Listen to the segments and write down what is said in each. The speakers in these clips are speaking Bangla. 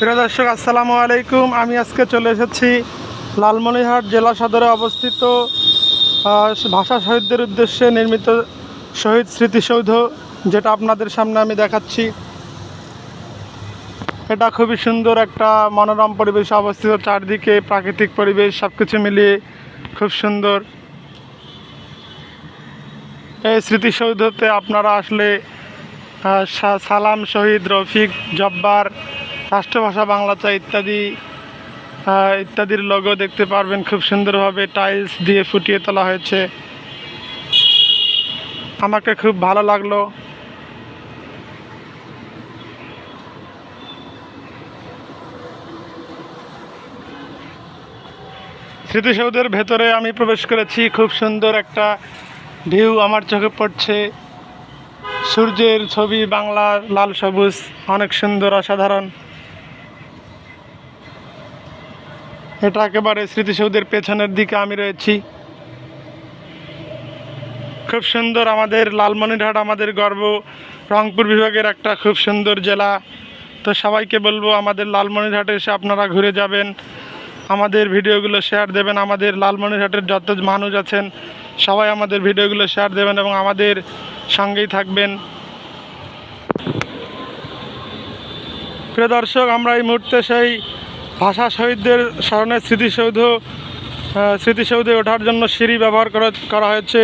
প্রিয় দর্শক, আসসালামু আলাইকুম। আমি আজকে চলে এসেছি লালমনিরহাট জেলা সদরে অবস্থিত ভাষা শহীদদের উদ্দেশ্যে নির্মিত শহীদ স্মৃতিসৌধ, যেটা আপনাদের সামনে আমি দেখাচ্ছি। এটা খুবই সুন্দর একটা মনোরম পরিবেশে অবস্থিত, চারদিকে প্রাকৃতিক পরিবেশ সব কিছু মিলিয়ে খুব সুন্দর। এই স্মৃতিসৌধতে আপনারা আসলে সালাম, শহীদ, রফিক, জব্বার, রাষ্ট্রভাষা বাংলা চা ইত্যাদির লোগো দেখতে পারবেন। খুব সুন্দরভাবে টাইলস দিয়ে ফুটিয়ে তোলা হয়েছে। আমাকে খুব ভালো লাগলো। স্মৃতিসৌধের ভেতরে আমি প্রবেশ করেছি। খুব সুন্দর একটা ভিউ আমার চোখে পড়ছে। সূর্যের ছবি, বাংলা লাল সবুজ, অনেক সুন্দর, অসাধারণ। এটা একেবারে স্মৃতিসৌধের পেছনের দিকে আমি রয়েছি। খুব সুন্দর। আমাদের লালমনিরহাট আমাদের গর্ব, রংপুর বিভাগের একটা খুব সুন্দর জেলা। তো সবাইকে বলবো আমাদের লালমনিরহাটে এসে আপনারা ঘুরে যাবেন, আমাদের ভিডিওগুলো শেয়ার দেবেন। আমাদের লালমনিরহাটের যত মানুষ আছেন সবাই আমাদের ভিডিওগুলো শেয়ার দেবেন এবং আমাদের সঙ্গেই থাকবেন। প্রিয় দর্শক, আমরা এই মুহূর্তে সেই ভাষা শহীদদের স্মরণে স্মৃতিসৌধে ওঠার জন্য সিঁড়ি ব্যবহার করা হয়েছে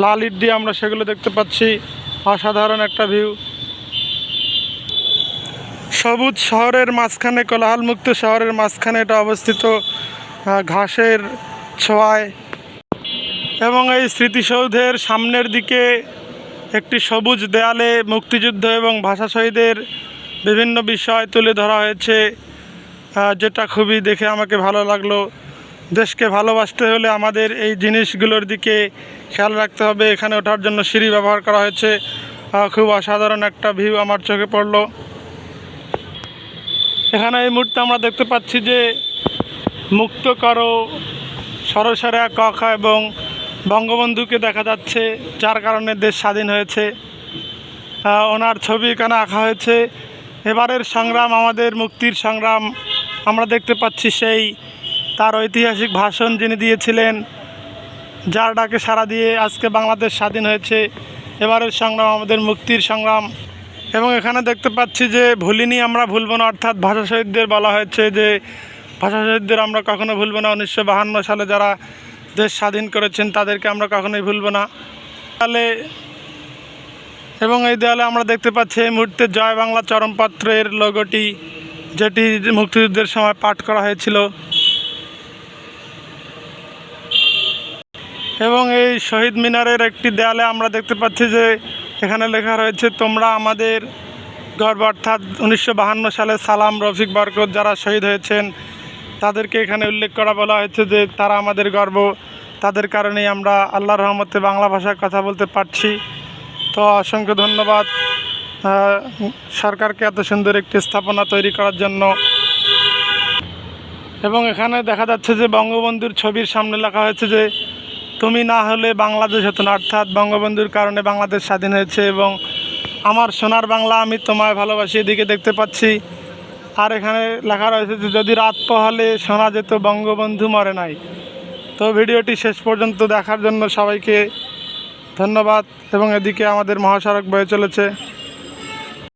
লাল ইট দিয়ে। আমরা সেগুলো দেখতে পাচ্ছি। অসাধারণ একটা ভিউ। সবুজ শহরের মাঝখানে, কোলাহলমুক্ত শহরের মাঝখানে এটা অবস্থিত, ঘাসের ছোঁয়ায়। এবং এই স্মৃতিসৌধের সামনের দিকে একটি সবুজ দেয়ালে মুক্তিযুদ্ধ এবং ভাষা শহীদের বিভিন্ন বিষয় তুলে ধরা হয়েছে, যেটা খুবই দেখে আমাকে ভালো লাগলো। দেশকে ভালোবাসতে হলে আমাদের এই জিনিসগুলোর দিকে খেয়াল রাখতে হবে। এখানে ওঠার জন্য সিঁড়ি ব্যবহার করা হয়েছে। খুব অসাধারণ একটা ভিউ আমার চোখে পড়লো। এখানে এই মুহূর্তে আমরা দেখতে পাচ্ছি যে মুক্ত করো, সরসরা কা এবং বঙ্গবন্ধুকে দেখা যাচ্ছে, যার কারণে দেশ স্বাধীন হয়েছে। ওনার ছবি এখানে আঁকা হয়েছে। এবারের সংগ্রাম, আমাদের মুক্তির সংগ্রাম আমরা দেখতে পাচ্ছি সেই তার ঐতিহাসিক ভাষণ যিনি দিয়েছিলেন, যার ডাকে সাড়া দিয়ে আজকে বাংলাদেশ স্বাধীন হয়েছে। এবারের সংগ্রাম আমাদের মুক্তির সংগ্রাম। এবং এখানে দেখতে পাচ্ছি যে ভুলিনি আমরা ভুলব না, অর্থাৎ ভাষা শহীদদের বলা হয়েছে যে ভাষা শহীদদের আমরা কখনো ভুলব না। 1952 সালে যারা দেশ স্বাধীন করেছেন তাদেরকে আমরা কখনোই ভুলব না। এবং এই দেয়ালে আমরা দেখতে পাচ্ছি এই মুহূর্তে জয় বাংলা চরমপত্রের লোগোটি, যেটি মুক্তিযুদ্ধের সময় পাঠ করা হয়েছিল। এবং এই শহীদ মিনারের একটি দেয়ালে আমরা দেখতে পাচ্ছি যে এখানে লেখা রয়েছে তোমরা আমাদের গর্ব, অর্থাৎ 1952 সালে সালাম, রফিক, বরকত যারা শহীদ হয়েছেন তাদেরকে এখানে উল্লেখ করা বলা হয়েছে যে তারা আমাদের গর্ব, তাদের কারণেই আমরা আল্লাহর রহমতে বাংলা ভাষায় কথা বলতে পারছি। তো অসংখ্য ধন্যবাদ সরকারকে এত সুন্দর একটি স্থাপনা তৈরি করার জন্য। এবং এখানে দেখা যাচ্ছে যে বঙ্গবন্ধুর ছবির সামনে লেখা হয়েছে যে তুমি না হলে বাংলাদেশ হতো না, অর্থাৎ বঙ্গবন্ধুর কারণে বাংলাদেশ স্বাধীন হয়েছে। এবং আমার সোনার বাংলা আমি তোমায় ভালোবাসি, এদিকে দেখতে পাচ্ছি। আর এখানে লেখা রয়েছে যে যদি রাত পোহালে শোনা যেত বঙ্গবন্ধু মরে নাই। তো ভিডিওটি শেষ পর্যন্ত দেখার জন্য সবাইকে ধন্যবাদ। এবং এদিকে আমাদের মহাসড়ক বয়ে চলেছে।